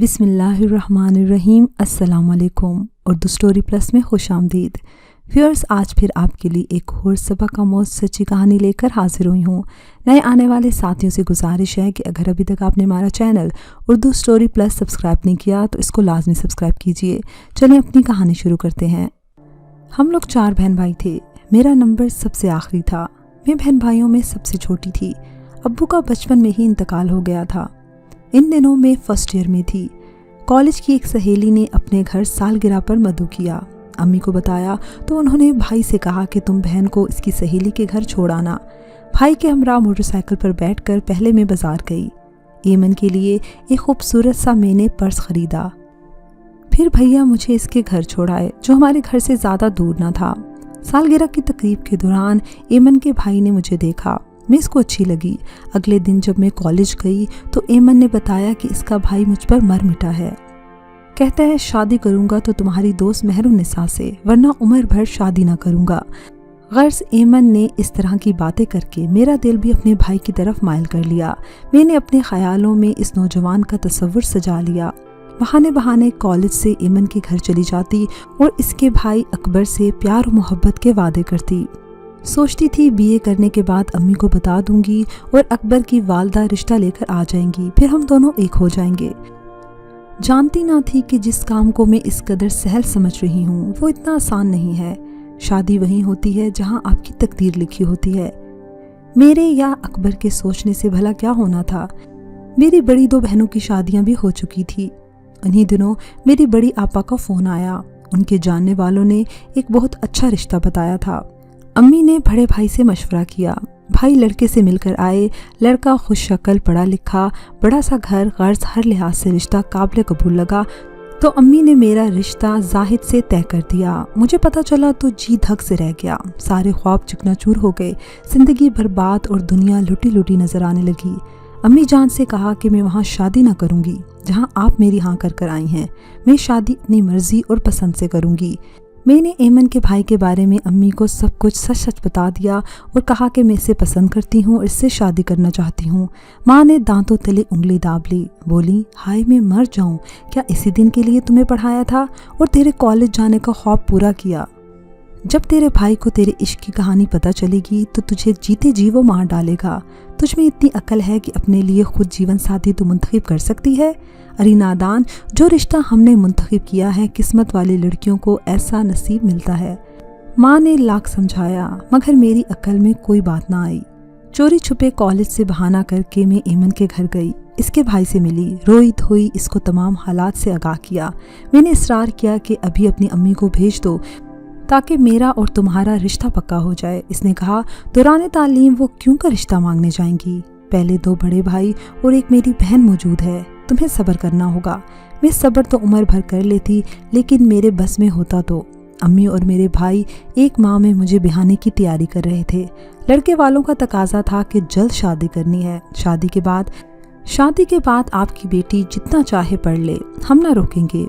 بسم اللہ الرحمن الرحیم۔ السلام علیکم۔ اردو سٹوری پلس میں خوش آمدید ویورز۔ آج پھر آپ کے لیے ایک اور سبق آموز سچی کہانی لے کر حاضر ہوئی ہوں۔ نئے آنے والے ساتھیوں سے گزارش ہے کہ اگر ابھی تک آپ نے ہمارا channel Urdu story plus subscribe نہیں کیا تو اس کو لازمی سبسکرائب کیجیے۔ چلیں اپنی کہانی شروع کرتے ہیں۔ ہم لوگ 4 بہن بھائی تھے۔ میرا نمبر سب سے آخری تھا۔ میں بہن بھائیوں میں سب سے چھوٹی تھی۔ ابو کا بچپن میں ہی انتقال ہو گیا تھا۔ ان دنوں میں فرسٹ ایئر میں تھی۔ کالج کی ایک سہیلی نے اپنے گھر سالگرہ پر مدعو کیا۔ امی کو بتایا تو انہوں نے بھائی سے کہا کہ تم بہن کو اس کی سہیلی کے گھر چھوڑ آنا۔ بھائی کے ہمراہ موٹر سائیکل پر بیٹھ کر پہلے میں بازار گئی۔ ایمن کے لیے ایک خوبصورت سا میں نے پرس خریدا۔ پھر بھیا مجھے اس کے گھر چھوڑائے جو ہمارے گھر سے زیادہ دور نہ تھا۔ سالگرہ کی تقریب کے دوران ایمن کے بھائی نے مجھے دیکھا۔ میں اس کو اچھی لگی۔ اگلے دن جب میں کالج گئی تو ایمن نے بتایا کہ اس کا بھائی مجھ پر مر مٹا ہے۔ کہتا ہے شادی کروں گا تو تمہاری دوست مہر النساء سے، ورنہ عمر بھر شادی نہ کروں گا۔ غرض ایمن نے اس طرح کی باتیں کر کے میرا دل بھی اپنے بھائی کی طرف مائل کر لیا۔ میں نے اپنے خیالوں میں اس نوجوان کا تصور سجا لیا۔ بہانے بہانے کالج سے ایمن کے گھر چلی جاتی اور اس کے بھائی اکبر سے پیار و محبت کے وعدے کرتی۔ سوچتی تھی BA کرنے کے بعد امی کو بتا دوں گی اور اکبر کی والدہ رشتہ لے کر آ جائیں گی، پھر ہم دونوں ایک ہو جائیں گے۔ جانتی نہ تھی کہ جس کام کو میں اس قدر سہل سمجھ رہی ہوں وہ اتنا آسان نہیں ہے۔ شادی وہیں ہوتی ہے جہاں آپ کی تقدیر لکھی ہوتی ہے۔ میرے یا اکبر کے سوچنے سے بھلا کیا ہونا تھا؟ میری بڑی 2 بہنوں کی شادیاں بھی ہو چکی تھی۔ انہی دنوں میری بڑی آپا کا فون آیا۔ ان کے جاننے والوں نے ایک بہت اچھا رشتہ بتایا تھا۔ امی نے بڑے بھائی سے مشورہ کیا۔ بھائی لڑکے سے مل کر آئے۔ لڑکا خوش شکل، پڑھا لکھا، بڑا سا گھر، غرض ہر لحاظ سے رشتہ قابل قبول لگا تو امی نے میرا رشتہ زاہد سے طے کر دیا۔ مجھے پتہ چلا تو جی دھک سے رہ گیا۔ سارے خواب چکنا چور ہو گئے۔ زندگی برباد اور دنیا لٹی لٹی نظر آنے لگی۔ امی جان سے کہا کہ میں وہاں شادی نہ کروں گی جہاں آپ میری ہاں کر آئی ہیں۔ میں شادی اپنی مرضی اور پسند سے کروں گی۔ میں نے ایمن کے بھائی کے بارے میں امی کو سب کچھ سچ سچ بتا دیا اور کہا کہ میں اسے پسند کرتی ہوں اور اس سے شادی کرنا چاہتی ہوں۔ ماں نے دانتوں تلے انگلی داب لی۔ بولی، ہائے میں مر جاؤں، کیا اسی دن کے لیے تمہیں پڑھایا تھا اور تیرے کالج جانے کا خواب پورا کیا؟ جب تیرے بھائی کو تیرے عشق کی کہانی پتہ چلے گی تو تجھے جیتے جی وہ مار ڈالے گا۔ تجھ میں اتنی عقل ہے کہ اپنے لیے خود جیون ساتھی تو منتخب کر سکتی ہے؟ ارے نادان، جو رشتہ ہم نے منتخب کیا ہے قسمت والی لڑکیوں کو ایسا نصیب ملتا ہے۔ ماں نے لاکھ سمجھایا مگر میری عقل میں کوئی بات نہ آئی۔ چوری چھپے کالج سے بہانہ کر کے میں ایمن کے گھر گئی۔ اس کے بھائی سے ملی، روئی دھوئی، اس کو تمام حالات سے آگاہ کیا۔ میں نے اصرار کیا کہ ابھی اپنی امی کو بھیج دو تاکہ میرا اور تمہارا رشتہ پکا ہو جائے۔ اس نے کہا، دوران تعلیم وہ کیوں کا رشتہ مانگنے جائیں گی؟ پہلے 2 بڑے بھائی اور ایک میری بہن موجود ہے، تمہیں صبر کرنا ہوگا۔ میں صبر تو عمر بھر کر لیتی لیکن میرے بس میں ہوتا تو۔ امی اور میرے بھائی ایک ماہ میں مجھے بہانے کی تیاری کر رہے تھے۔ لڑکے والوں کا تقاضا تھا کہ جلد شادی کرنی ہے۔ شادی کے بعد آپ کی بیٹی جتنا چاہے پڑھ لے، ہم نہ روکیں گے۔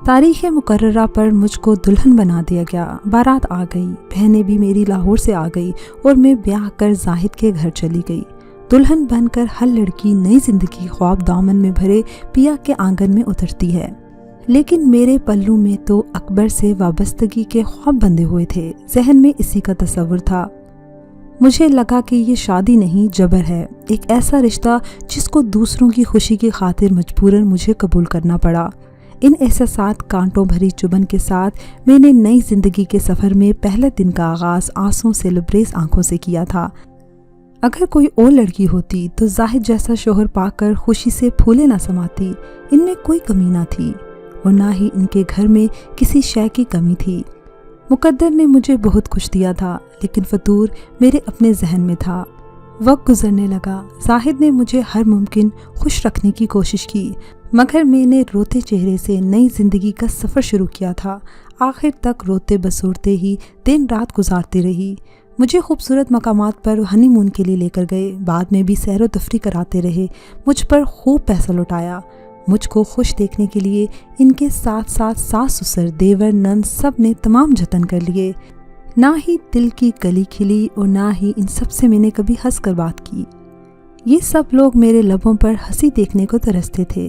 تاریخ مقررہ پر مجھ کو دلہن بنا دیا گیا۔ بارات آ گئی، بہنیں بھی میری لاہور سے آ گئی اور میں بیاہ کر زاہد کے گھر چلی گئی۔ دلہن بن کر ہر لڑکی نئی زندگی خواب دامن میں بھرے پیا کے آنگن میں اترتی ہے، لیکن میرے پلوں میں تو اکبر سے وابستگی کے خواب بندھے ہوئے تھے۔ ذہن میں اسی کا تصور تھا۔ مجھے لگا کہ یہ شادی نہیں جبر ہے، ایک ایسا رشتہ جس کو دوسروں کی خوشی کی خاطر مجبوراً مجھے قبول کرنا پڑا۔ ان احساسات کانٹوں بھری چبھن کے ساتھ میں نے نئی زندگی کے سفر میں پہلے دن کا آغاز آنسوؤں سے لبریز آنکھوں سے کیا تھا۔ اگر کوئی اور لڑکی ہوتی تو زاہد جیسا شوہر پا کر خوشی سے پھولے نہ سماتی۔ ان میں کوئی کمی نہ تھی اور نہ ہی ان کے گھر میں کسی شے کی کمی تھی۔ مقدر نے مجھے بہت کچھ دیا تھا لیکن فطور میرے اپنے ذہن میں تھا۔ وقت گزرنے لگا۔ زاہد نے مجھے ہر ممکن خوش رکھنے کی کوشش کی مگر میں نے روتے چہرے سے نئی زندگی کا سفر شروع کیا تھا۔ آخر تک روتے بسورتے ہی دن رات گزارتی رہی۔ مجھے خوبصورت مقامات پر ہنی مون کے لیے لے کر گئے، بعد میں بھی سیر و تفریح کراتے رہے، مجھ پر خوب پیسہ لٹایا۔ مجھ کو خوش دیکھنے کے لیے ان کے ساتھ ساتھ ساس سسر، دیور، نند سب نے تمام جتن کر لیے۔ نہ ہی دل کی کلی کھلی اور نہ ہی ان سب سے میں نے کبھی ہنس کر بات کی۔ یہ سب لوگ میرے لبوں پر ہنسی دیکھنے کو ترستے تھے۔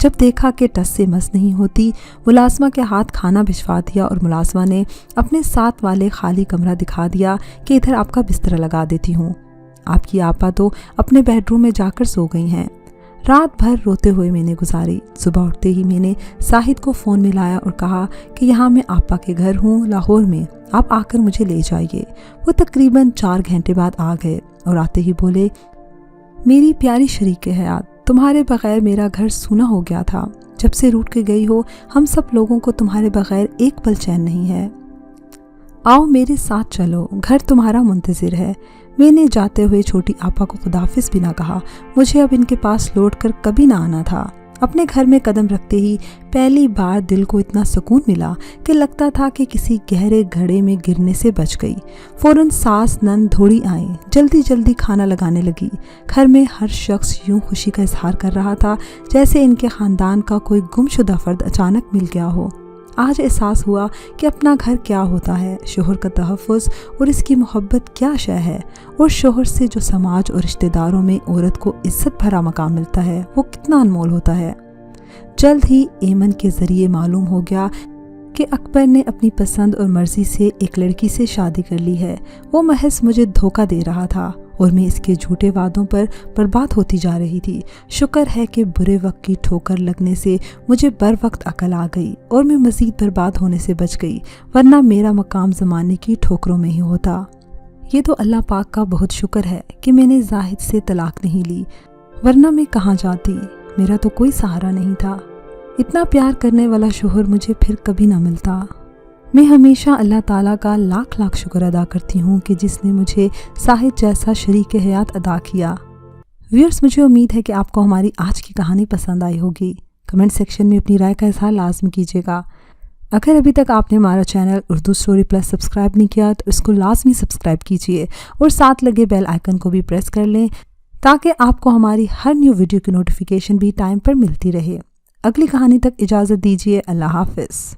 جب دیکھا کہ ٹس سے مس نہیں ہوتی، ملازمہ کے ہاتھ کھانا بھجوا دیا اور ملازمہ نے اپنے ساتھ والے خالی کمرہ دکھا دیا کہ ادھر آپ کا بستر لگا دیتی ہوں، آپ کی آپا تو اپنے بیڈ روم میں جا کر سو گئی ہیں۔ رات بھر روتے ہوئے میں نے گزاری۔ صبح اٹھتے ہی میں نے ساحد کو فون ملایا اور کہا کہ یہاں میں آپا کے گھر ہوں لاہور میں، آپ آ کر مجھے لے جائیے۔ وہ تقریباً 4 گھنٹے بعد آ گئے اور آتے ہی بولے، میری پیاری شریک حیات، تمہارے بغیر میرا گھر سونا ہو گیا تھا، جب سے روٹ کے گئی ہو ہم سب لوگوں کو تمہارے بغیر ایک پل چین نہیں ہے، آؤ میرے ساتھ چلو، گھر تمہارا منتظر ہے۔ میں نے جاتے ہوئے چھوٹی آپا کو خداحافظ بھی نہ کہا، مجھے اب ان کے پاس لوٹ کر کبھی نہ آنا تھا۔ اپنے گھر میں قدم رکھتے ہی پہلی بار دل کو اتنا سکون ملا کہ لگتا تھا کہ کسی گہرے گھڑے میں گرنے سے بچ گئی۔ فوراً ساس نند دھوڑی آئیں، جلدی جلدی کھانا لگانے لگی۔ گھر میں ہر شخص یوں خوشی کا اظہار کر رہا تھا جیسے ان کے خاندان کا کوئی گمشدہ فرد اچانک مل گیا ہو۔ آج احساس ہوا کہ اپنا گھر کیا ہوتا ہے، شوہر کا تحفظ اور اس کی محبت کیا شے ہے، اور شوہر سے جو سماج اور رشتہ داروں میں عورت کو عزت بھرا مقام ملتا ہے وہ کتنا انمول ہوتا ہے۔ جلد ہی ایمن کے ذریعے معلوم ہو گیا کہ اکبر نے اپنی پسند اور مرضی سے ایک لڑکی سے شادی کر لی ہے۔ وہ محض مجھے دھوکہ دے رہا تھا اور میں اس کے جھوٹے وعدوں پر برباد ہوتی جا رہی تھی۔ شکر ہے کہ برے وقت کی ٹھوکر لگنے سے مجھے بر وقت عقل آ گئی اور میں مزید برباد ہونے سے بچ گئی، ورنہ میرا مقام زمانے کی ٹھوکروں میں ہی ہوتا۔ یہ تو اللہ پاک کا بہت شکر ہے کہ میں نے زاہد سے طلاق نہیں لی، ورنہ میں کہاں جاتی، میرا تو کوئی سہارا نہیں تھا۔ اتنا پیار کرنے والا شوہر مجھے پھر کبھی نہ ملتا۔ میں ہمیشہ اللہ تعالیٰ کا لاکھ لاکھ شکر ادا کرتی ہوں کہ جس نے مجھے ساحد جیسا شریک حیات عطا کیا۔ ویورز، مجھے امید ہے کہ آپ کو ہماری آج کی کہانی پسند آئی ہوگی۔ کمنٹ سیکشن میں اپنی رائے کا اظہار لازمی کیجیے گا۔ اگر ابھی تک آپ نے ہمارا channel Urdu story plus subscribe نہیں کیا تو اس کو لازمی سبسکرائب کیجیے اور ساتھ لگے بیل آئیکن کو بھی پریس کر لیں تاکہ آپ کو ہماری ہر نیو ویڈیو کی نوٹیفیکیشن بھی ٹائم پر ملتی رہے۔ اگلی کہانی تک اجازت دیجیے، اللہ حافظ۔